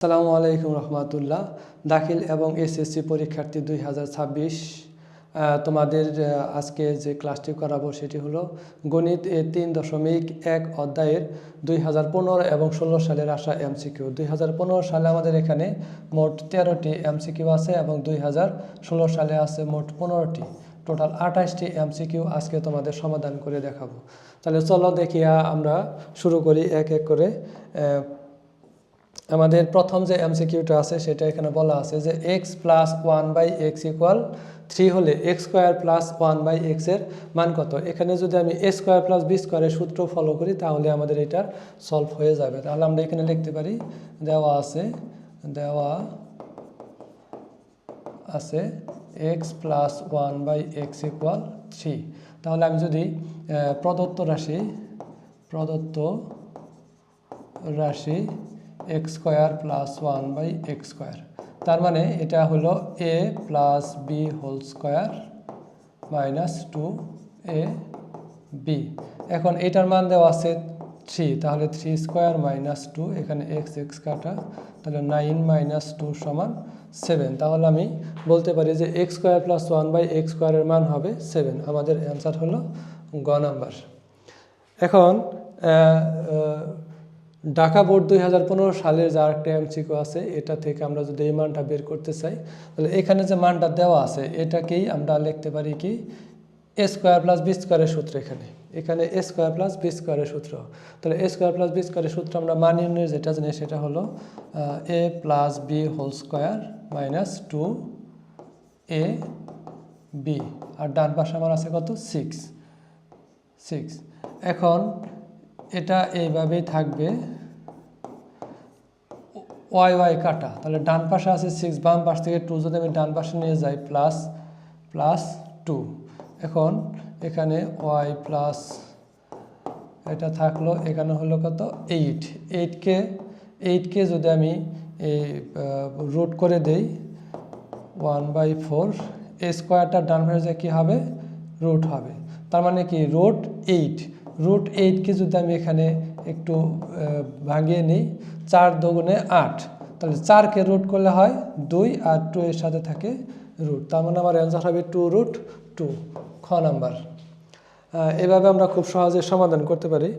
আসসালামু আলাইকুম রহমতুল্লাহ। দাখিল এবং এসএসসি পরীক্ষার্থী 2026 তোমাদের আজকে যে ক্লাসটি করাবো সেটি হলো গণিত 3.1 অধ্যায়ের 2015 এবং 16 সালের আসা এমসিকিউ। 2015 সালে আমাদের এখানে মোট 13টি এমসিকিউ আছে এবং 2016 সালে আছে মোট 15টি, টোটাল 28টি এমসিকিউ আজকে তোমাদের সমাধান করে দেখাবো। তাহলে চলো দেখি আমরা শুরু করি এক এক করে। আমাদের প্রথম যে এমসিকিউটা আছে সেটা এখানে বলা আছে যে x প্লাস 1/x ইকুয়াল 3 হলে x স্কোয়ার প্লাস 1/x এর মান কত। এখানে যদি আমি a স্কোয়ার প্লাস b স্কোয়ারের সূত্র ফলো করি তাহলে আমাদের এটা সলভ হয়ে যাবে। তাহলে আমরা এখানে লিখতে পারি দেওয়া আছে x প্লাস 1/x ইকুয়াল 3। তাহলে আমি যদি প্রদত্ত রাশি x square plus 1/x square, তার মানে এটা হলো a plus b whole square minus 2ab। এখন এটার মান দেওয়া আছে 3, তাহলে 3 স্কোয়ার মাইনাস 2, এখানে x কাটা, তাহলে 9 মাইনাস 2 সমান 7। তাহলে আমি বলতে পারি যে x স্কোয়ার প্লাস 1/x স্কোয়ারের মান হবে 7। আমাদের অ্যান্সার হলো গ নাম্বার। এখন ঢাকা বোর্ড 2015 সালের যে আরেকটা এমসিকিউ আছে, এটা থেকে আমরা যদি এই মানটা বের করতে চাই তাহলে এখানে যে মানটা দেওয়া আছে এটাকেই আমরা লিখতে পারি কি a স্কোয়ার প্লাস b স্কোয়ারের সূত্র। এখানে a স্কোয়ার প্লাস b স্কোয়ারের সূত্র। তাহলে a স্কোয়ার প্লাস b স্কোয়ারের সূত্র আমরা মান নির্ণয়ের যেটা জানি সেটা হলো a plus b whole square minus 2ab, আর ডান পাশে আমার আছে কত 6। এখন এটা এইভাবেই থাকবে y কাটা, তাহলে ডান পাশে আছে 6, বাম পাশ থেকে 2 যদি আমি ডান পাশে নিয়ে যাই প্লাস 2। এখন এখানে y প্লাস এটা থাকলো, এখানে হলো কত 8কে যদি আমি রুট করে দেই 1/4, a স্কোয়ারটা ডান পাশে কী হবে রুট হবে, তার মানে কি রুট 8কে যদি আমি এখানে একটু ভাঙিয়ে নিই 4 দুগুণে 8, তাহলে 4কে রুট করলে হয় 2 আর 2 এর সাথে থাকে রুট, তার মানে আমার অ্যান্সার হবে 2√2, খ নাম্বার। এভাবে আমরা খুব সহজে সমাধান করতে পারি।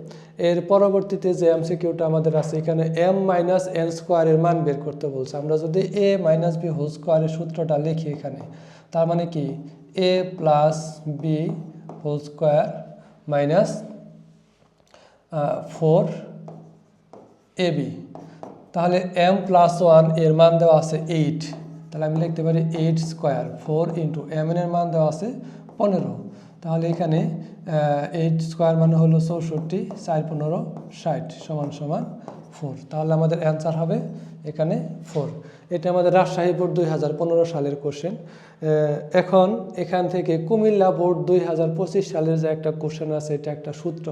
এর পরবর্তীতে যে এমসিকিউটা আমাদের আছে, এখানে m মাইনাস n স্কোয়ারের মান বের করতে বলছে। আমরা যদি a মাইনাস b হোল স্কোয়ারের সূত্রটা লিখি এখানে, তার মানে কি a plus b whole square minus 4ab, তাহলে m প্লাস 1 এর মান দেওয়া আছে 8, তাহলে আমি লিখতে পারি 8 স্কোয়ার 4 ইন্টু m এর মান দেওয়া আছে 15, তাহলে এখানে 8 স্কোয়ার মানে হলো 64, 4 15 60 সমান 4। তাহলে আমাদের অ্যান্সার হবে এখানে 4। এটা আমাদের রাজশাহী বোর্ড 2015 সালের কোশ্চেন। এখন এখান থেকে কুমিল্লা বোর্ড 2025 সালের যে একটা কোশ্চেন আছে, এটা একটা সূত্র।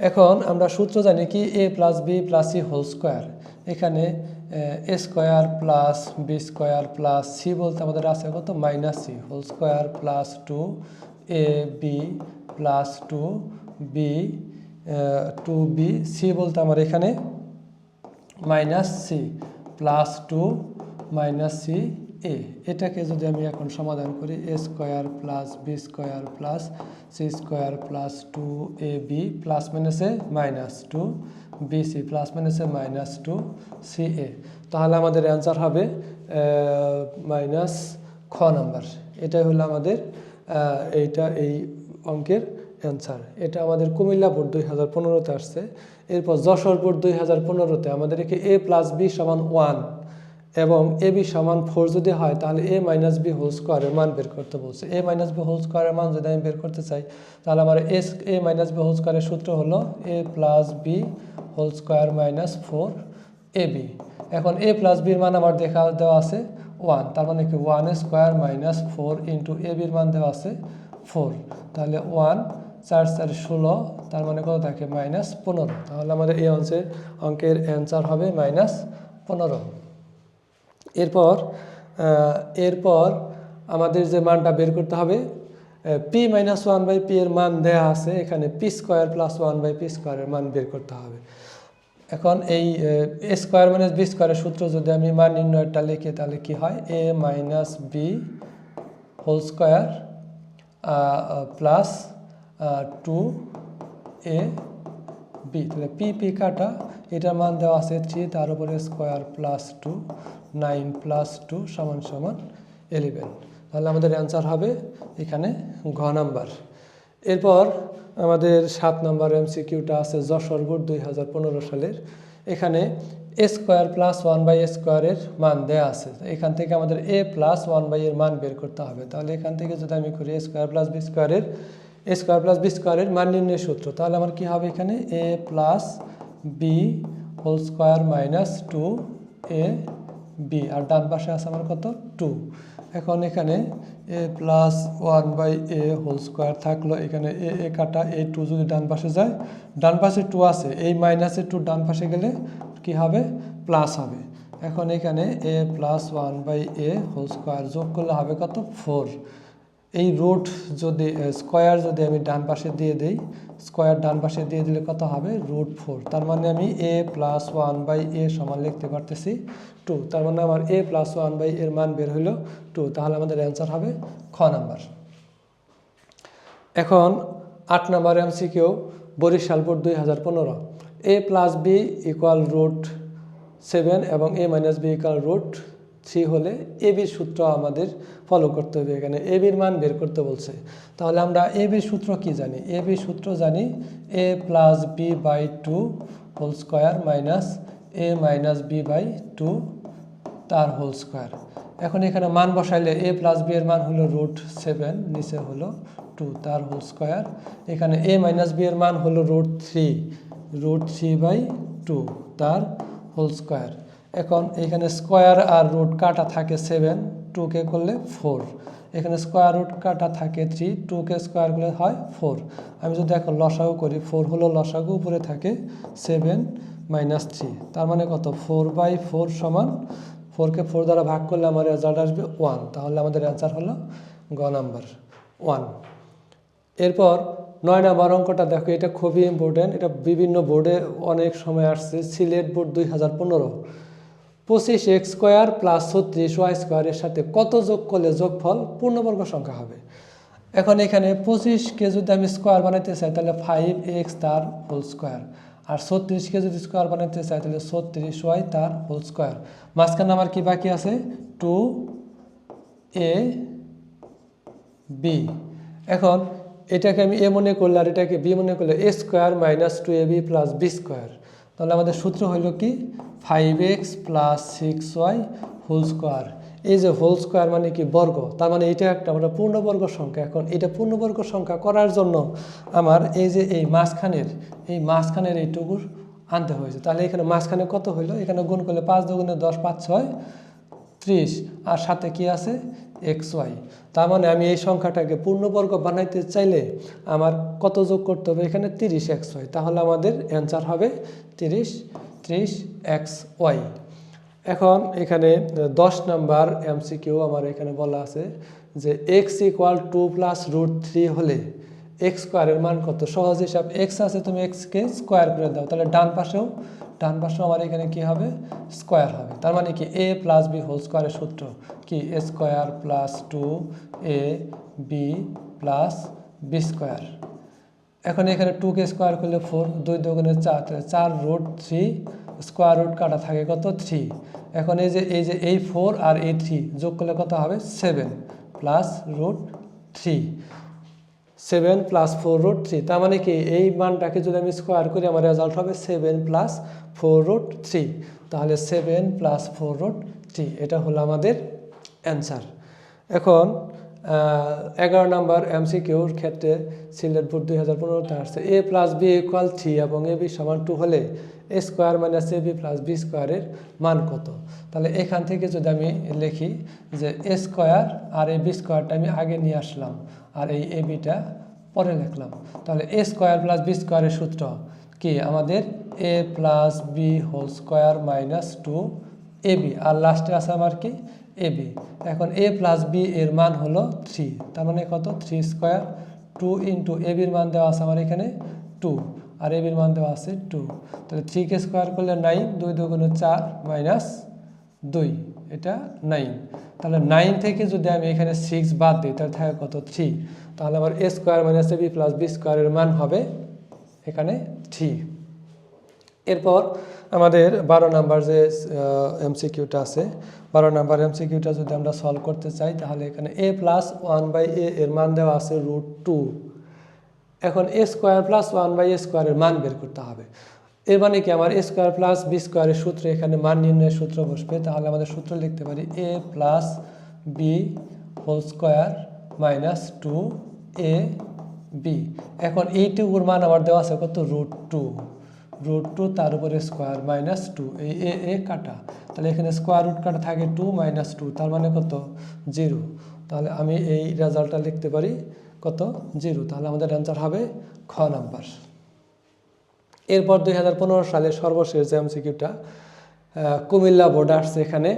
এখন আমরা সূত্র জানি কি a plus b plus c whole square, এখানে a square plus b square plus c বলতে আমাদের আছে কত minus c whole square plus 2ab plus 2b c বলতে আমার এখানে minus c plus 2 minus c a। এটাকে যদি আমি এখন সমাধান করি a square plus b square plus c square plus 2ab plus মাইনাসে মাইনাস 2bc প্লাস মাইনাসে মাইনাস 2ca, তাহলে আমাদের অ্যান্সার হবে মাইনাস খ নাম্বার। এটাই হলো আমাদের এই অঙ্কের অ্যান্সার। এটা আমাদের কুমিল্লা বোর্ড 2015-তে আসছে। এরপর যশোর বোর্ড 2015-তে আমাদের একে a প্লাস b সমান 1 এবং ab সমান 4 যদি হয় তাহলে a মাইনাস b হোল স্কোয়ারের মান বের করতে বলছে। a মাইনাস b হোল স্কোয়ারের মান যদি আমি বের করতে চাই তাহলে আমার a মাইনাস b হোল স্কোয়ারের সূত্র হলো a plus b whole square minus 4ab। এখন a প্লাস b এর মান আমার দেওয়া আছে 1, তার মানে কি 1 স্কোয়ার মাইনাস 4 ইন্টু ab এর মান দেওয়া আছে 4, তাহলে 1 4 4 16, তার মানে কত থাকে মাইনাস 15। তাহলে আমাদের এই অঙ্কের অ্যান্সার হবে মাইনাস 15। এরপর আমাদের যে মানটা বের করতে হবে p মাইনাস 1/p এর মান দেয়া আছে, এখানে p স্কোয়ার প্লাস 1/p স্কোয়ারের মান বের করতে হবে। এখন এই এ স্কোয়ার মাইনাস বি স্কোয়ারের সূত্র যদি আমি মান নির্ণয়টা লিখি তাহলে কি হয়, A minus B whole square plus 2 A B. তাহলে পি পি কাটা, এটার মান দেওয়া আছে 3, তার উপরে স্কোয়ার প্লাস 2, 9 প্লাস 2 সমান সমান 11। তাহলে আমাদের অ্যান্সার হবে এখানে ঘ নাম্বার। এরপর আমাদের 7 নম্বর এমসিকিউটা আছে যশোর বোর্ড 2015 সালের। এখানে এ স্কোয়ার প্লাস 1/a স্কোয়ারের মান দেওয়া আছে, এখান থেকে আমাদের এ প্লাস 1/a এর মান বের করতে হবে। তাহলে এখান থেকে যদি আমি করি এ স্কোয়ার প্লাস বি স্কোয়ারের মান নির্ণয়ের সূত্র, তাহলে আমার কি হবে এখানে A plus B whole square minus 2 A B, আর ডান পাশে আছে আমার কত 2। এখন এখানে A plus 1/a whole square থাকলো, এখানে এ কাটা, এ 2 যদি ডান পাশে যায়, ডান পাশে 2 আছে, এই মাইনাসের 2 ডান পাশে গেলে কি হবে প্লাস হবে। এখন এখানে A plus 1/a whole square যোগ করলে হবে কত 4। এই রুট যদি স্কোয়ার যদি আমি ডান পাশে দিয়ে দিই, স্কোয়ার ডান পাশে দিয়ে দিলে কত হবে √4। তার মানে আমি এ প্লাস 1/a সমান লিখতে পারতেছি 2। তার মানে আমার এ প্লাস 1/a এর মান বের হলো 2। তাহলে আমাদের অ্যান্সার হবে খ নাম্বার। এখন 8 নম্বর এমসিকিউ বরিশাল বোর্ড 2015। এ প্লাস বি ইকুয়াল √7 এবং এ মাইনাস বি ইকুয়াল √3 হলে এ বির সূত্র আমাদের ফলো করতে হবে। এখানে এ বির মান বের করতে বলছে। তাহলে আমরা এ বির সূত্র কি জানি? এ বির সূত্র জানি A plus B by 2 whole square minus A minus B by 2 তার হোল স্কোয়ার। এখন এখানে মান বসাইলে এ প্লাস বি এর মান হলো √7, নিচে হলো 2 তার হোল স্কোয়ার। এখানে এ মাইনাস বি এর মান হলো √3/2 তার হোল স্কোয়ার। এখন এখানে স্কোয়ার আর রুট কাটা থাকে 7, 2কে করলে 4। এখানে স্কোয়ার রুট কাটা থাকে 3, 2কে স্কোয়ার করলে হয় 4। আমি যদি এখন লসাগু করি, 4 হলো লসাগু, উপরে থাকে 7 মাইনাস 3, তার মানে কত 4/4 সমান 4কে 4 দ্বারা ভাগ করলে আমার রেজাল্ট আসবে 1। তাহলে আমাদের অ্যান্সার হলো গ নাম্বার 1। এরপর 9 নম্বর অঙ্কটা দেখো, এটা খুবই ইম্পর্টেন্ট, এটা বিভিন্ন বোর্ডে অনেক সময় আসছে। Sylhet board 2015। 25x square plus 36y স্কোয়ারের সাথে কত যোগ করলে যোগফল পূর্ণবর্গ সংখ্যা হবে? এখন এখানে 25কে যদি আমি স্কোয়ার বানাইতে চাই তাহলে 5x তার হোল স্কোয়ার, আর 36কে যদি স্কোয়ার বানাইতে চাই তাহলে 36y তার হোল স্কোয়ার। মাঝখানে আমার কি বাকি আছে 2ab। এখন এটাকে আমি এ মনে করলে আর এটাকে বি মনে করলে a square minus 2ab plus B square. তাহলে আমাদের সূত্র হইল কি 5x plus 6y whole square. এই যে হোল স্কোয়ার মানে কি বর্গ, তার মানে এটা একটা আমরা পূর্ণবর্গ সংখ্যা। এখন এটা পূর্ণবর্গ সংখ্যা করার জন্য আমার এই যে এই মাঝখানের এইটুকু আনতে হয়েছে। তাহলে এখানে মাঝখানে কত হইলো, এখানে গুণ করলে 5 দুগুণে 10, 5 6 30, আর সাথে কি আছে xy। তার মানে আমি এই সংখ্যাটাকে পূর্ণবর্গ বানাইতে চাইলে আমার কত যোগ করতে হবে, এখানে 30xy। তাহলে আমাদের অ্যান্সার হবে 30xy। এখন এখানে 10 নাম্বার এমসিকিউ আমার এখানে বলা আছে যে x = 2 + √3 হলে x স্কোয়ারের মান কত? সহজ হিসাব, x আছে, তুমি x-কে স্কোয়ার করে দাও, তাহলে ডান পাশেও আমার এখানে কি হবে স্কোয়ার হবে। তার মানে কি a প্লাস বি হোল স্কোয়ারের সূত্র কি a square plus 2ab plus B square. এখন এখানে 2কে স্কোয়ার করলে 4, 2 দুগুণে 4, 4√3, স্কোয়ার রুট কাটা থাকে কত 3। এখন এই যে এই 4 আর এই 3 যোগ করলে কত হবে 7 প্লাস √3, 7 প্লাস 4√3। তার মানে কি এই মানটাকে যদি আমি স্কোয়ার করি আমার রেজাল্ট হবে 7 প্লাস 4√3। তাহলে 7 প্লাস 4√3 এটা হলো আমাদের অ্যান্সার। এখন 11 নম্বর এমসিকিউর ক্ষেত্রে সিলেট বোর্ড 2015-তে আসছে a প্লাস বি ইকুয়াল 3 এবং ab সমান 2 হলে a square minus ab plus b স্কোয়ারের মান কত? তাহলে এখান থেকে যদি আমি লিখি যে a স্কোয়ার আর a বি স্কোয়ারটা আমি আগে নিয়ে আসলাম আর এই a বিটা পরে লিখলাম। তাহলে a স্কোয়ার প্লাস বি স্কোয়ারের সূত্র কি আমাদের a plus B whole square minus 2ab, আর লাস্টে আছে আমার কি ab। এখন a প্লাস বি এর মান হলো 3, তার মানে কত 3 স্কোয়ার 2 ইন্টু ab এর মান দেওয়া আছে আমার এখানে 2, আর এ বির মান দেওয়া আছে 2। তাহলে 3 কে স্কোয়ার করলে 9, 2 2 4 মাইনাস 2, এটা 9। তাহলে 9 থেকে যদি আমি এখানে 6 বাদ দিই তাহলে থাকে কত 3। তাহলে আমার a square minus ab plus b স্কোয়ারের মান হবে এখানে 3। এরপর আমাদের 12 নাম্বার যে এমসিকিউটা আছে, 12 নাম্বার এমসিকিউটা যদি আমরা সলভ করতে চাই তাহলে এখানে a প্লাস 1/a এর মান দেওয়া আছে √2। এখন a স্কোয়ার প্লাস 1/a স্কোয়ারের মান বের করতে হবে। এর মানে কি আমার a স্কোয়ার প্লাস b স্কোয়ারের সূত্রে এখানে মান নির্ণয়ের সূত্র বসবে। তাহলে আমাদের সূত্র লিখতে পারি a plus b whole square minus 2ab। এখন এইটুকুর মান আমার দেওয়া আছে কত √2, তার উপরে স্কোয়ার মাইনাস 2, এই এ কাটা, তাহলে এখানে স্কোয়ার রুট কাটা থাকে 2 মাইনাস 2, তার মানে কত 0। তাহলে আমি এই রেজাল্টটা লিখতে পারি কত 0। তাহলে আমাদের অ্যান্সার হবে খ নাম্বার। এরপর 2015 সালের সর্বশেষ যে এমসিকিউটা কুমিল্লা বোর্ড আসছে, এখানে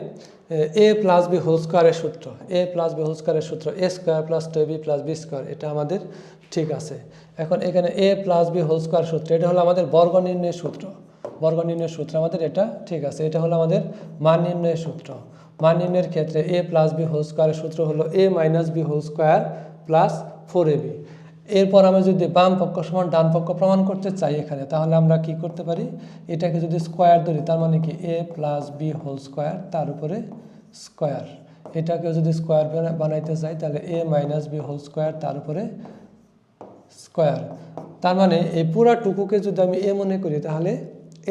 a প্লাস বি হোল স্কোয়ারের সূত্র, a প্লাস বি হোল স্কোয়ারের সূত্র a square plus 2b plus B square, এটা আমাদের ঠিক আছে। এখন এখানে a plus B whole square সূত্র, এটা হলো আমাদের বর্গ নির্ণয়ের সূত্র, বর্গ নির্ণয়ের সূত্র আমাদের এটা ঠিক আছে। এটা হলো আমাদের মান নির্ণয়ের সূত্র। মান নির্ণয়ের ক্ষেত্রে a প্লাস বি হোল স্কোয়ারের সূত্র হলো a minus B whole square plus 4ab। এরপর আমরা যদি বাম পক্ষ সমান ডান পক্ষ প্রমাণ করতে চাই এখানে, তাহলে আমরা কি করতে পারি, এটাকে যদি স্কোয়ার ধরি তার মানে কি a plus B whole square তার উপরে স্কোয়ার, এটাকে যদি স্কোয়ার বানাইতে চাই তাহলে a minus B whole square তার উপরে স্কোয়ার। তার মানে এই পুরা টুকুকে যদি আমি a মনে করি তাহলে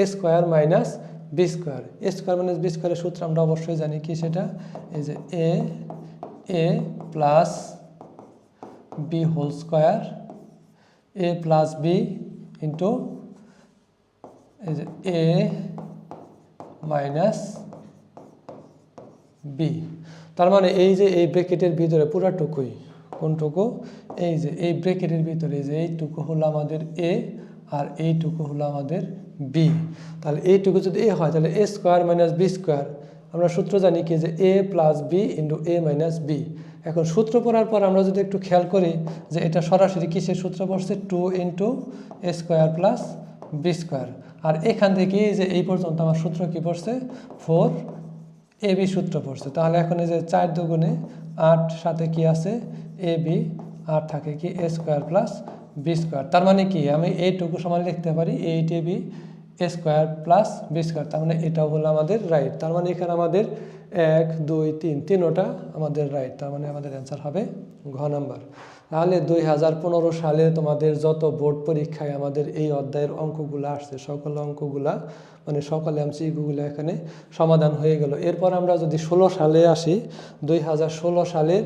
a square minus b square, a square minus b স্কোয়ারের সূত্র আমরা অবশ্যই জানি কি, সেটা এই যে a plus B whole square a plus b into এই যে a মাইনাস বি। তার মানে এই যে এই ব্র্যাকেটের ভিতরে পুরাটুকুই, কোনটুকু, এই যে এই ব্র্যাকেটের ভিতরে যে এইটুকু হলো আমাদের a আর এইটুকু হলো আমাদের b। তাহলে এইটুকু যদি a হয় তাহলে a square minus b square, আমরা সূত্র জানি কি যে a plus b into a minus b. এখন সূত্র পড়ার পর আমরা যদি একটু খেয়াল করি যে এটা সরাসরি কিসের সূত্র পড়ছে, 2 into a square plus B square. আর এখান থেকে যে এই পর্যন্ত আমার সূত্র কি পড়ছে, 4ab সূত্র পড়ছে। তাহলে এখন এই যে 4 দুগুণে 8, সাথে কি আছে ab, আর থাকে কি a square plus B square. তার মানে কি আমি এইটুকু সমান লিখতে পারি 8ab a square plus B square, তার মানে এটাও হলো আমাদের রাইট। তার মানে এখানে আমাদের 1 2 3 তিনোটা আমাদের রাইট, তার মানে আমাদের অ্যান্সার হবে ঘ নাম্বার। তাহলে 2015 সালে তোমাদের যত বোর্ড পরীক্ষায় আমাদের এই অধ্যায়ের অঙ্কগুলো আসছে, সকল অঙ্কগুলা মানে সকল এমসিকিউগুলো এখানে সমাধান হয়ে গেল। এরপর আমরা যদি 16 সালে আসি, 2016 সালের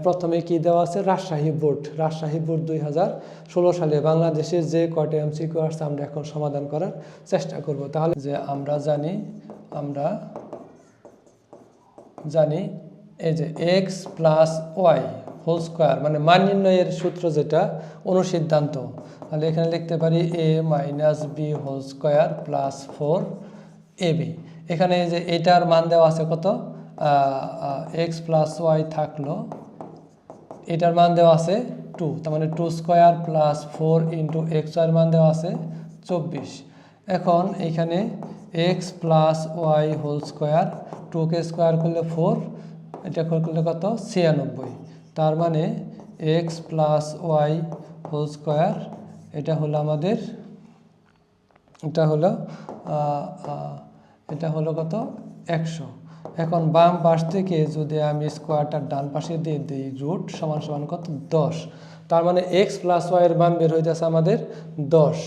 প্রথমে কি দেওয়া আছে, রাজশাহী বোর্ড 2016 সালে বাংলাদেশের যে কয়টা এমসিকিউ আসছে আমরা এখন সমাধান করার চেষ্টা করব। তাহলে যে আমরা জানি এই যে x plus Y whole square মানে মান নির্ণয়ের সূত্র যেটা অনুসিদ্ধান্ত, তাহলে এখানে লিখতে পারি a minus B whole square plus 4ab। এখানে যে এটার মান দেওয়া আছে কত, এক্স প্লাস ওয়াই থাকলো, এটার মান দেওয়া আছে 2, তার মানে 2 স্কোয়ার প্লাস 4 ইন্টু এক্স ওয়াইয়ের মান দেওয়া আছে 24। এখন এখানে X plus Y whole square, 2কে স্কোয়ার করলে 4, এটা করলে কত 96। তার মানে X plus Y whole square এটা হলো আমাদের, এটা হলো কত 100। এখন বাম পাশ থেকে যদি আমি স্কোয়ারটার ডান পাশে দিয়ে দিই রুট সমান সমান কত 10, তার মানে এক্স প্লাস ওয়াইয়ের মান বের হইতেছে আমাদের 10,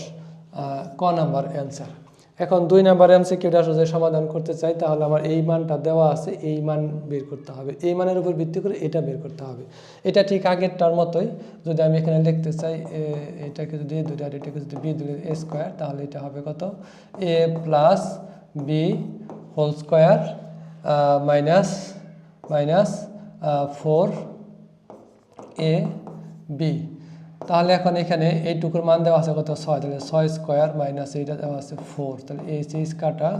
ক নাম্বার অ্যান্সার। এখন 2 নাম্বার এমসিকিউটা যদি সমাধান করতে চাই তাহলে আমার এই মানটা দেওয়া আছে, এই মান বের করতে হবে, এই মানের উপর ভিত্তি করে এটা বের করতে হবে। এটা ঠিক আগেরটার মতোই, যদি আমি এখানে লিখতে চাই এটাকে যদি দুইটা আর এটাকে যদি বি দিলে a স্কোয়ার, তাহলে এটা হবে কত a plus B whole square minus 4ab। তাহলে এখন এখানে এইটুকুর মান দেওয়া আছে কত 6, তাহলে 6 স্কোয়ার মাইনাস এইটা দেওয়া আছে 4, তাহলে এই 6 কাটা,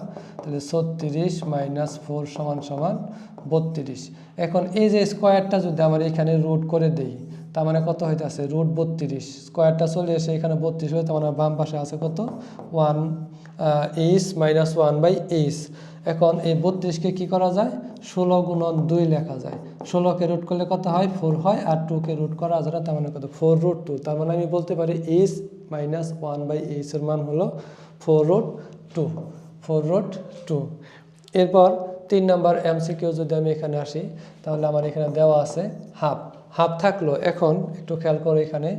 তাহলে 36 মাইনাস 4 সমান সমান 32। এখন এই যে স্কোয়ারটা যদি আমরা এখানে রুট করে দেই তার মানে কত হইতেছে রুট 32, স্কোয়ারটা চলে এসে এখানে 32 হবে, তার মানে বাম পাশে আছে কত 1 এইচ মাইনাস 1/h। এখন এই 32কে কী করা যায় 16 গুণন 2 লেখা যায়। 16কে রুট করলে কত হয় 4 হয়, আর 2কে রুট করা যায় না, তার মানে কত 4√2। তার মানে আমি বলতে পারি h মাইনাস 1/h এর মান হলো 4√2, 4√2। এরপর 3 নম্বর এমসিকিউ যদি আমি এখানে আসি, তাহলে আমার এখানে দেওয়া আছে হাফ, হাফ থাকলো। এখন একটু খেয়াল করো, এখানে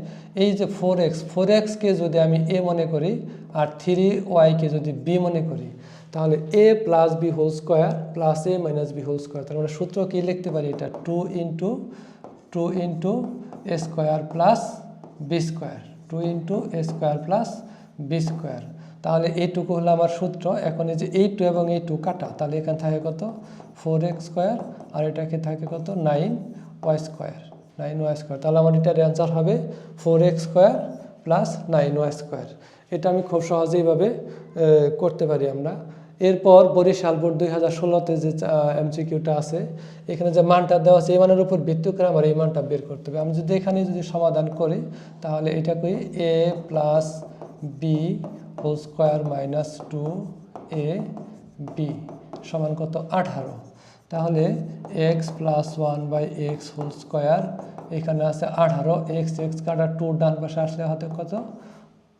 এই যে 4xকে যদি আমি a মনে করি আর 3y-কে যদি b মনে করি, তাহলে a plus B whole square plus a minus B whole square. তার মানে সূত্র কি লিখতে পারি, এটা 2 into a square plus B square, 2 into a square plus B square. তাহলে এইটুকু হলো আমার সূত্র। এখন এই যে এই 2 এবং এই 2 কাটা, তাহলে এখানে থাকে কত 4x স্কোয়ার, আর এটাকে থাকে কত 9y স্কোয়ার, 9y স্কোয়ার। তাহলে আমার এটার অ্যান্সার হবে 4x square plus 9y square. এটা আমি খুব সহজেইভাবে করতে পারি আমরা। এরপর বরিশাল বোর্ড 2016-তে যে এমসিকিউটা আছে, এখানে যে মানটা দেওয়া আছে এই মানের উপর ভিত্তি করে আমার এই মানটা বের করতে হবে। আমি যদি এখানে যদি সমাধান করি, তাহলে এটাকে a plus B whole square minus 2ab সমান কত 18। তাহলে x plus 1/x whole square, এখানে আছে 18, x কাটা 2 ডান পাশে আসলে হতে কত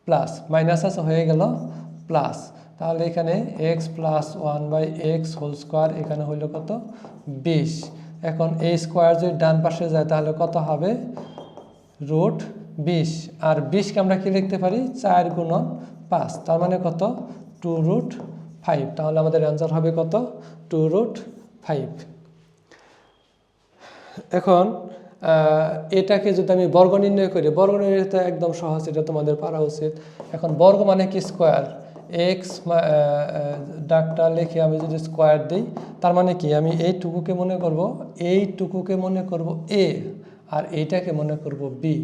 প্লাস, মাইনাস আছে হয়ে গেল প্লাস। তাহলে এখানে x plus 1/x whole square, এখানে হইল কত 20। এখন এই স্কোয়ার যদি ডান পাশে যায় তাহলে কত হবে √20, আর 20কে আমরা কি লিখতে পারি 4 গুণন 5, তার মানে কত 2√5। তাহলে আমাদের অ্যান্সার হবে কত 2√5। এখন এটাকে যদি আমি বর্গ নির্ণয় করি, বর্গ নির্ণয় তো একদম সহজ, এটা তোমাদের পারা উচিত। এখন বর্গ মানে কি স্কোয়ার, এক্স ডাকটা লিখে আমি যদি স্কোয়ার দিই, তার মানে কি আমি এইটুকুকে মনে করব এ, আর এইটাকে মনে করব বি।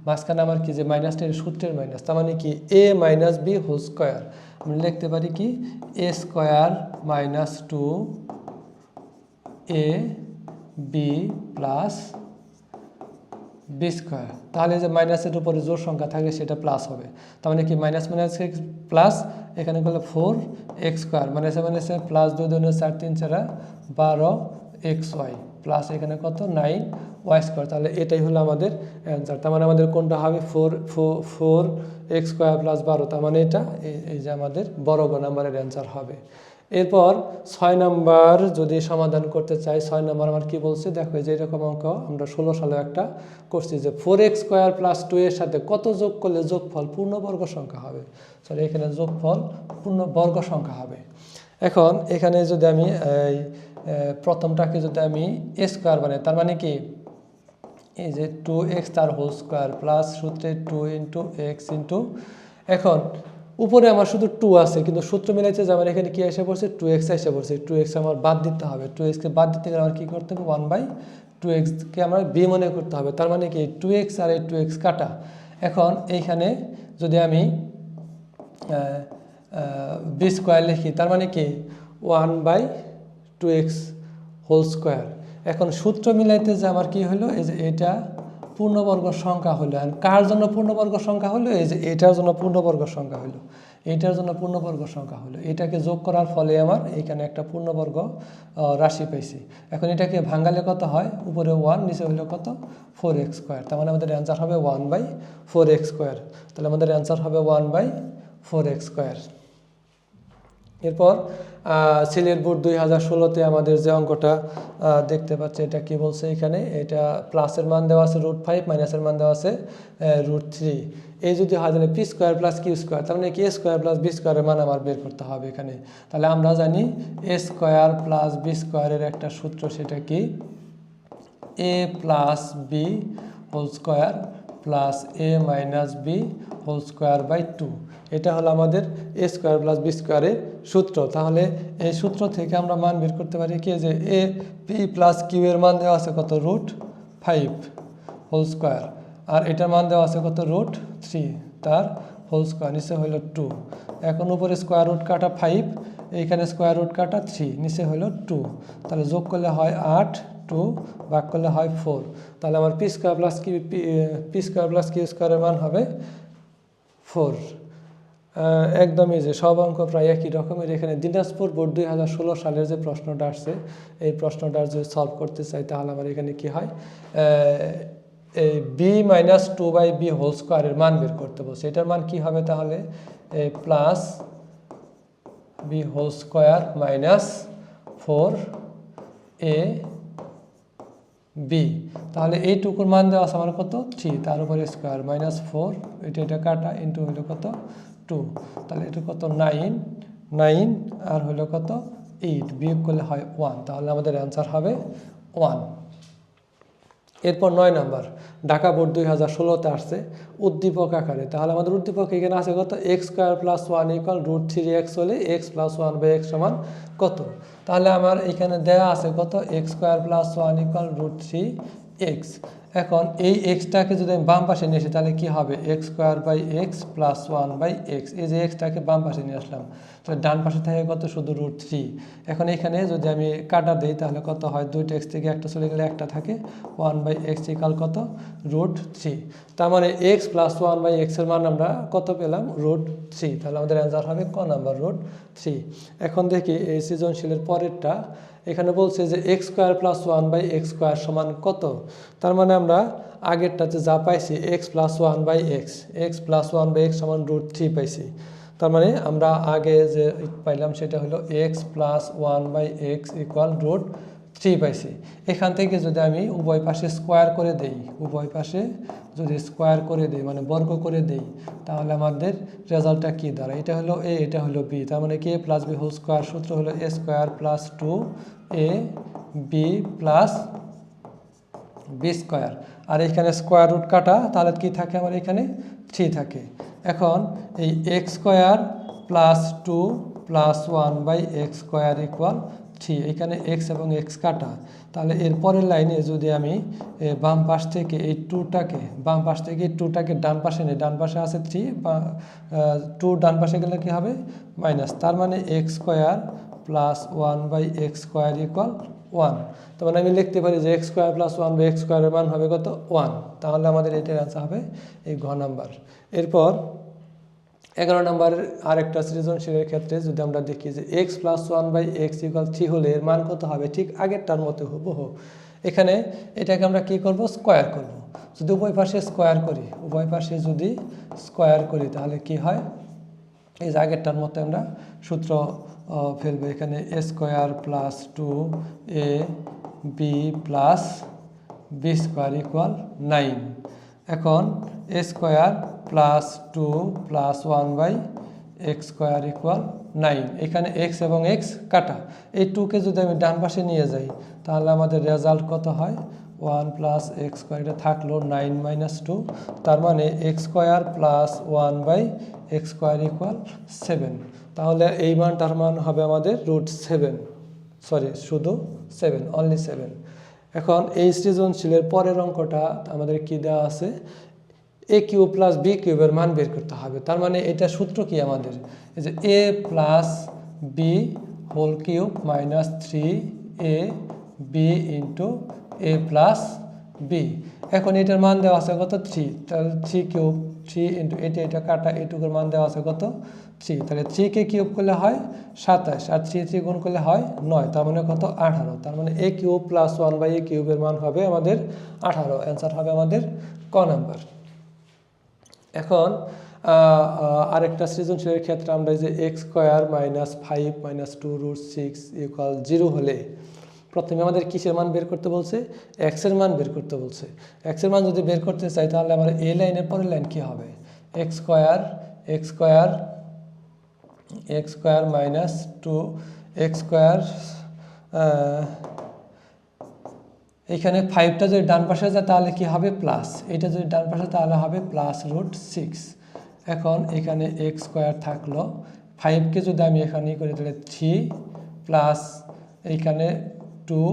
মাঝখানে আমার কি যে মাইনাসটা সূত্রের মাইনাস, তার মানে কি A minus B whole square. আমি লিখতে পারি কি A square minus 2ab plus B square. তাহলে যে মাইনাসের উপরে জোর সংখ্যা থাকলে সেটা প্লাস হবে, তার মানে কি মাইনাস প্লাস, এখানে করলে 4x স্কোয়ার মাইনাসে প্লাস 2 2 4 3 4 12xy প্লাস এখানে কত 9y স্কোয়ার। তাহলে এটাই হলো আমাদের অ্যান্সার। তার মানে আমাদের কোনটা হবে 4x স্কোয়ার প্লাস 12, তার মানে এটা এই যে আমাদের বর্গ নাম্বারের অ্যান্সার হবে। এরপর 6 নাম্বার যদি সমাধান করতে চাই, 6 নাম্বার আমার কি বলছে দেখো, যে এরকম অঙ্ক আমরা 16 সালে একটা করছি যে 4x স্কোয়ার প্লাস 2 এর সাথে কত যোগ করলে যোগফল পূর্ণবর্গ সংখ্যা হবে। সরি, এখানে যোগফল পূর্ণবর্গ সংখ্যা হবে। এখন এখানে যদি আমি প্রথমটাকে যদি আমি a স্কোয়ার বানাই, তার মানে কি এই যে 2x তার হোল স্কোয়ার প্লাস সূত্রে 2 ইন্টু এক্স ইন্টু, এখন উপরে আমার শুধু 2 আছে, কিন্তু সূত্র মিলাইছে যে আমার এখানে কি এসে পড়ছে 2x এসে পড়ছে, 2x আমার বাদ দিতে হবে। 2x-কে বাদ দিতে গেলে আমার কী করতে হবে 1/2x-কে আমার b মনে করতে হবে। তার মানে কি 2x আর এই 2x কাটা। এখন এইখানে যদি আমি বি স্কোয়ার লিখি, তার মানে কি 1/2x হোল স্কোয়ার। এখন সূত্র মিলাইতে যে আমার কি হলো, এই যে এটা পূর্ণবর্গ সংখ্যা হলো, আর কার জন্য পূর্ণবর্গ সংখ্যা হলো, এই যে এটার জন্য পূর্ণবর্গ সংখ্যা হলো, এইটার জন্য পূর্ণবর্গ সংখ্যা হলো। এটাকে যোগ করার ফলে আমার এখানে একটা পূর্ণবর্গ রাশি পাইছি। এখন এটাকে ভাঙালে কত হয়, উপরে 1 নিচে হলো কত 4x স্কোয়ার। তার মানে আমাদের অ্যান্সার হবে 1/4x স্কোয়ার। তাহলে আমাদের অ্যান্সার হবে 1/4x স্কোয়ার। এরপর সিলেট বোর্ড 2016-তে আমাদের যে অঙ্কটা দেখতে পাচ্ছে, এটা কি বলছে এখানে, এটা প্লাসের মান দেওয়া আছে √5, মাইনাসের মান দেওয়া আছে √3। এই যদি হয় তাহলে p square plus q square, তার মানে কি এ স্কোয়ার প্লাস বি স্কোয়ারের মান আমার বের করতে হবে এখানে। তাহলে আমরা জানি এ স্কোয়ার প্লাস বি স্কোয়ারের একটা সূত্র, সেটা কি A plus B whole square plus A minus B whole square by 2। এটা হলো আমাদের এ স্কোয়ার প্লাস বি স্কোয়ারের সূত্র। তাহলে এই সূত্র থেকে আমরা মান বের করতে পারি কি, যে এ পি প্লাস কিউ এর মান দেওয়া আছে কত √5 হোল স্কোয়ার, আর এটার মান দেওয়া আছে কত √3 তার হোল স্কোয়ার, নিচে হইল 2। এখন উপরে স্কোয়ার রুট কাটা 5, এইখানে স্কোয়ার রুট কাটা 3, নিচে হলো 2, তাহলে যোগ করলে হয় 8, 2 ভাগ করলে হয় 4, তাহলে আমার পি স্কোয়ার প্লাস কিউ স্কোয়ারের মান হবে 4। একদমই যে সব অঙ্ক প্রায় একই রকমের। এখানে দিনাজপুর বোর্ড 2016 সালের যে প্রশ্নটা আসছে, এই প্রশ্নটা যদি সলভ করতে চাই তাহলে আমার এখানে কি হয়, এই বি মাইনাস 2/b হোল স্কোয়ারের মান বের করতে বলছে। এটার মান কি হবে তাহলে, plus B whole square minus 4a b, তাহলে এইটুকুর মান দেওয়া আছে আমার কত 3, তার উপরে স্কোয়ার মাইনাস 4, এটা কাটা ইন্টু হলো কত 2, তাহলে এটা কত 9 আর হলো কত 8, বিয়োগ করলে হয় 1, তাহলে আমাদের অ্যান্সার হবে 1। এরপর 9 নাম্বার, ঢাকা বোর্ড 2016-তে আসছে উদ্দীপক আকারে। তাহলে আমাদের উদ্দীপক এখানে আছে কত, x square plus 1 equal √3x হলে এক্স প্লাস 1/x সমান কত। তাহলে আমার এখানে দেয়া আছে কত, x square plus 1 equal √3x। এখন এই এক্সটাকে যদি আমি বাম পাশে নিয়ে আসি তাহলে কি হবে, x square by x plus 1/x। এই যে এক্সটাকে বাম পাশে নিয়ে আসলাম, তাহলে ডান পাশে থাকে কত, শুধু √3। এখন এখানে যদি আমি কাটা দিই তাহলে কত হয়, 2x থেকে একটা চলে গেলে একটা থাকে, 1/x ইকাল কত, √3। তার মানে এক্স প্লাস 1/x এর মান আমরা কত পেলাম, √3। তাহলে আমাদের অ্যান্সার হবে ক নাম্বার, √3। এখন দেখি এই সৃজনশীলের পরেরটা, এখানে বলছে যে x square plus 1/x square সমান কত। তার মানে আমরা আগেরটাতে যা পাইছি এক্স প্লাস 1/x সমান √3 পাইছি। তার মানে আমরা আগে যে পাইলাম সেটা হলো এক্স প্লাস 1/x ইকুয়াল √3 পাইছি। এখান থেকে যদি আমি উভয় পাশে স্কোয়ার করে দেই, উভয় পাশে যদি স্কোয়ার করে দেই মানে বর্গ করে দেই, তাহলে আমাদের রেজাল্টটা কী দাঁড়ায়, এটা হলো এ, এটা হলো বি। তার মানে K plus B whole square, সূত্র হলো A square plus 2ab plus B square. আর এখানে স্কোয়ার রুট কাটা, তাহলে কি থাকে আমার এখানে 3 থাকে। এখন এই x square plus 2 plus 1/x square equal 3, এখানে এক্স এবং এক্স কাটা। তাহলে এর পরের লাইনে যদি আমি বাম পাশ থেকে এই 2টাকে ডান পাশে নিই, ডান পাশে আছে 3, বা 2 ডান পাশে গেলে কি হবে মাইনাস। তার মানে x square plus 1/x square equal 1। তার মানে আমি লিখতে পারি যে এক্স স্কোয়ার প্লাস 1/x স্কোয়ারের মান হবে কত, 1। তাহলে আমাদের এটার অ্যান্সার হবে এই ঘ নাম্বার। এরপর 11 নম্বরের আরেকটা সৃজনশীলের ক্ষেত্রে যদি আমরা দেখি যে এক্স প্লাস 1/x ইকুয়াল 3 হলে এর মান কত হবে, ঠিক আগেরটার মতো হুবহু। এখানে এটাকে আমরা কি করব, স্কোয়ার করব। যদি উভয় পাশে স্কোয়ার করি, উভয় পাশে যদি স্কোয়ার করি তাহলে কি হয়, এই যে আগেরটার মতো আমরা সূত্র ফেলবো। এখানে A square plus 2ab plus B square equal 9। এখন A square plus 2 plus 1/x square equal 9, এখানে এক্স এবং এক্স কাটা। এই 2কে যদি আমি ডান পাশে নিয়ে যাই তাহলে আমাদের রেজাল্ট কত হয়, 1 প্লাস এক্স স্কোয়ার, এটা থাকলো 9 মাইনাস 2, তার মানে x square plus 1/x square equal 7। তাহলে এই মানটার মান হবে আমাদের √7, সরি শুধু 7, অনলি 7। এখন এই সৃজনশীলের পরের অঙ্কটা আমাদের কি দেওয়া আছে, এ কিউব প্লাস বি কিউবের মান বের করতে হবে। তার মানে এটা সূত্র কি আমাদের, এই যে A plus B whole cube minus 3ab into A plus B. এখন এটার মান দেওয়া আছে কত, 3, তাহলে 3 কিউব, 3 ইন্টু এটা কাটা, এটুকুর মান দেওয়া আছে কত 3, তাহলে 3কে কিউব করলে হয় 27, আর 3 গুণ করলে হয় 9, তার মানে কত 18। তার মানে এ কিউব প্লাস 1/a কিউবের মান হবে আমাদের 18, অ্যান্সার হবে আমাদের ক নাম্বার। এখন আরেকটা সৃজনশীলের ক্ষেত্রে আমরা যে x square minus 5 minus 2√6 equal 0 হলে প্রথমে আমাদের কিসের মান বের করতে বলছে, এক্স এর মান বের করতে বলছে। এক্স এর মান যদি বের করতে চাই তাহলে আমার এ লাইনের পরের লাইন কি হবে, x square minus 2x square, এখানে 5টা যদি ডান পাশে যায় তাহলে কি হবে প্লাস, এটা যদি ডান পাশে তাহলে হবে প্লাস √6। এখন এখানে এক্স স্কোয়ার থাকলো, 5কে যদি আমি এখানে করি তাহলে 3 প্লাস এইখানে 2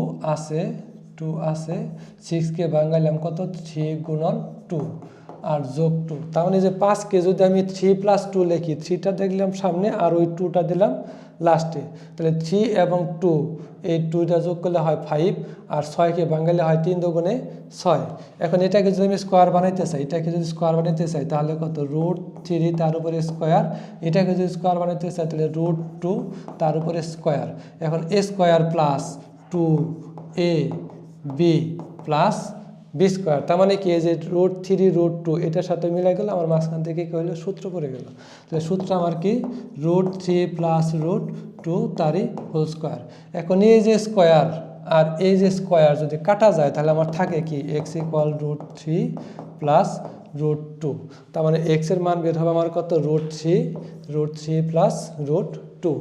আছে, 6কে ভাঙাইলাম কত 3 গুণন 2, আর যোগ 2, তার মানে যে 5কে যদি আমি 3 + 2 লিখি, 3টা দেখলাম সামনে আর ওই 2টা দিলাম লাস্টে, তাহলে 3 এবং 2 এই 2টা যোগ করলে হয় 5 আর 6কে ভাঙালে হয় 3 × 6। এখন এটাকে যদি আমি স্কোয়ার বানাইতে চাই, তাহলে কত √3 তার উপরে স্কোয়ার, এটাকে যদি স্কোয়ার বানাইতে চাই তাহলে √2 তার উপরে স্কোয়ার। এখন a square plus 2ab plus b square, তার মানে কি যে √3 √2 এটার সাথে মিলাই গেল, আমার মাঝখান থেকে কি হলো সূত্র পড়ে গেল। তাহলে সূত্র আমার কি √3 প্লাস √2 তারই হোল স্কোয়ার। এখন এই যে স্কোয়ার আর এই যে স্কোয়ার যদি কাটা যায় তাহলে আমার থাকে কি x = √3 প্লাস √2, তার মানে x এর মান বের হবে আমার কত √3 প্লাস √2।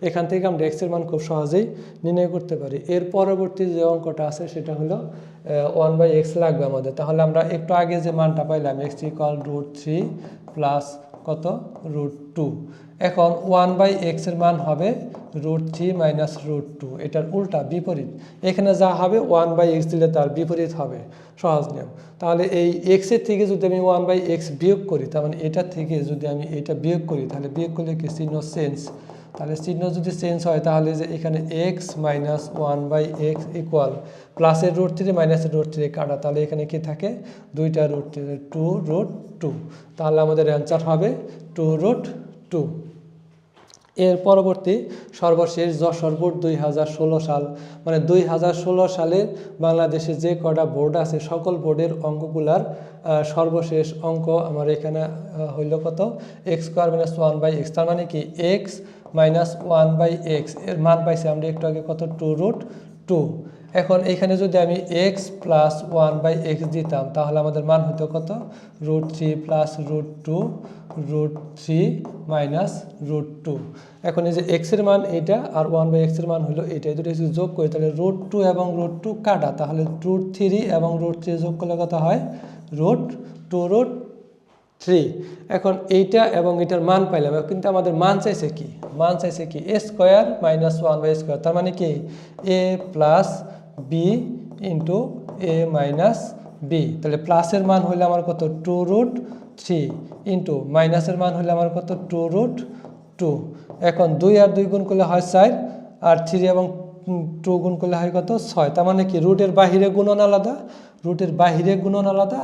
এখান থেকে আমরা x এর মান খুব সহজেই নির্ণয় করতে পারি। এর পরবর্তী যে অঙ্কটা আছে সেটা হলো 1/x লাগবে আমাদের। তাহলে আমরা একটু আগে যে মানটা পাইলাম x = √3 প্লাস কত √2, এখন 1/x এর মান হবে √3 মাইনাস √2, এটার উল্টা বিপরীত। এখানে যা হবে 1/x দিলে তার বিপরীত হবে, সহজ নিয়ম। তাহলে এই x এর থেকে যদি আমি 1/x বিয়োগ করি, তার মানে এটা থেকে যদি আমি এটা বিয়োগ করি, তাহলে বিয়োগ করলে কি চিহ্ন চেঞ্জ, তাহলে চিহ্ন যদি চেঞ্জ হয় তাহলে যে এখানে x মাইনাস 1/x ইকুয়াল প্লাসের √3 মাইনাসের √3 কাটা, তাহলে এখানে কি থাকে দুইটা √3 2√2, তাহলে আমাদের অ্যান্সার হবে 2√2। এর পরবর্তী সর্বশেষ যশোর বোর্ড 2016 সাল, মানে 2016 সালে বাংলাদেশে যে কটা বোর্ড আছে সকল বোর্ডের অঙ্কগুলার সর্বশেষ অঙ্ক আমার এখানে হইল কত x² - 1/x, তার মানে কি x মাইনাস 1/x এর মান পাইছি আমরা একটু আগে কত 2√2। এখন এখানে যদি আমি x প্লাস 1/x দিতাম তাহলে আমাদের মান হতো কত √3 প্লাস √2 √3 মাইনাস √2। এখন এই যে x এর মান এইটা আর 1/x এর মান হলো এইটা, এই দুটো যদি যোগ করি তাহলে √2 এবং √2 কাটা, তাহলে √3 এবং √3 যোগ করলে কত হয় √2√3। এখন এইটা এবং এটার মান পাইলাম, কিন্তু আমাদের মান চাইছে কি a স্কোয়ার মাইনাস 1/2, তার মানে কি a plus b into a minus b, তাহলে প্লাসের মান হইলে আমার কত 2√3 ইন্টু মাইনাসের মান হইলে আমার কত 2√2। এখন 2 আর 2 গুণ করলে হয় 4 আর 3 এবং 2 গুণ করলে হয় কত 6, তার মানে কি রুটের বাহিরে গুণন আলাদা,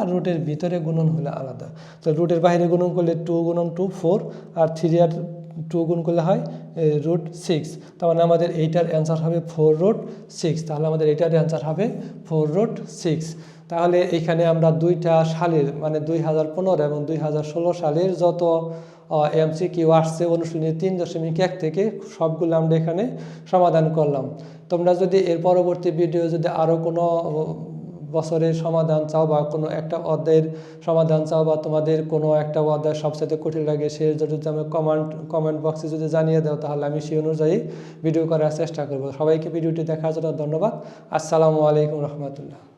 আর রুটের ভিতরে গুণন হলে আলাদা। তো রুটের বাহিরে গুণন করলে 2 × 2 4 আর 3 আর 2 গুণ করলে হয় √6, তার মানে আমাদের এইটার অ্যান্সার হবে 4√6, তাহলে আমাদের এইটার অ্যান্সার হবে 4√6। তাহলে এইখানে আমরা দুইটা সালের মানে 2015 এবং 2016 সালের যত MCQ আসছে অনুশীলনী 3.1 থেকে সবগুলো আমরা এখানে সমাধান করলাম। তোমরা যদি এর পরবর্তী ভিডিও যদি আরও কোনো বছরের সমাধান চাও বা কোনো একটা অধ্যায়ের সমাধান চাও বা তোমাদের কোনো একটা অধ্যায় সবচেয়ে কঠিন লাগে সে যদি আমি কমেন্ট বক্সে যদি জানিয়ে দাও তাহলে আমি সেই অনুযায়ী ভিডিও করার চেষ্টা করব। সবাইকে ভিডিওটি দেখার জন্য ধন্যবাদ। আসসালামু আলাইকুম রহমতুল্লাহ।